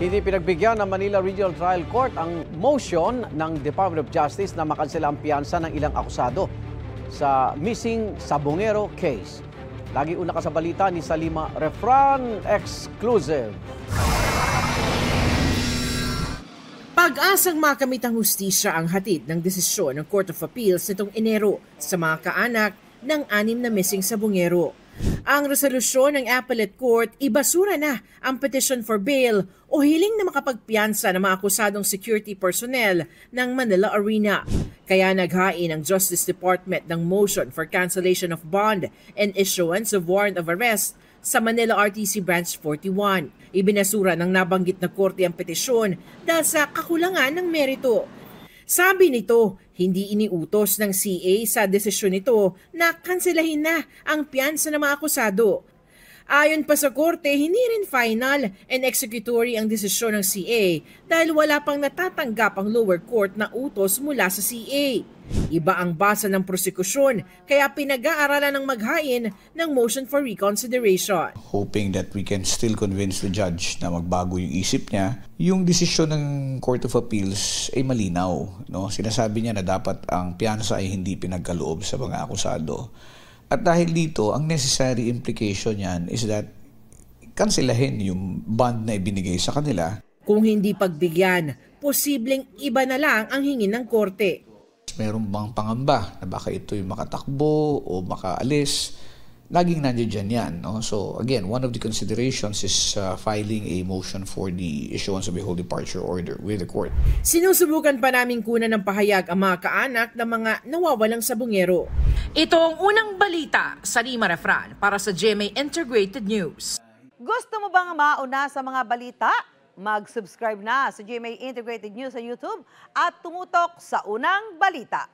Hindi pinagbigyan ng Manila Regional Trial Court ang motion ng Department of Justice na makansela ang piyansa ng ilang akusado sa missing Sabongero case. Lagi una ka sa balita ni Salima Refran, exclusive. Pag-asang makamit ang hustisya ang hatid ng desisyon ng Court of Appeals nitong Enero sa mga kaanak ng 6 na missing Sabongero. Ang resolusyon ng Appellate Court, ibasura na ang petition for bail o hiling na makapagpiyansa ng mga akusadong security personnel ng Manila Arena. Kaya naghain ang Justice Department ng motion for cancellation of bond and issuance of warrant of arrest sa Manila RTC Branch 41. Ibinasura ng nabanggit na korte ang petisyon dahil sa kakulangan ng merito. Sabi nito, hindi iniutos ng CA sa desisyon nito na kanselahin na ang piyansa ng mga akusado. Ayon pa sa korte, hindi rin final and executory ang desisyon ng CA dahil wala pang natatanggap ang lower court na utos mula sa CA. Iba ang basa ng prosekusyon kaya pinag-aaralan ng maghain ng motion for reconsideration. Hoping that we can still convince the judge na magbago yung isip niya. Yung desisyon ng Court of Appeals ay malinaw. No? Sinasabi niya na dapat ang piyansa ay hindi pinagkaloob sa mga akusado. At dahil dito, ang necessary implication niyan is that kanselahin yung bond na ibinigay sa kanila. Kung hindi pagbigyan, posibleng iba na lang ang hingin ng korte. Meron bang pangamba na baka ito'y makatakbo o makaalis? Laging nandiyan yan. No? So again, one of the considerations is filing a motion for the issuance of a whole departure order with the court. Sinusubukan pa namin kunan ng pahayag ang mga kaanak ng mga nawawalang Sabongero. Ito ang unang balita sa Salima Refran para sa GMA Integrated News. Gusto mo bang mauna sa mga balita? Mag-subscribe na sa GMA Integrated News sa YouTube at tumutok sa unang balita.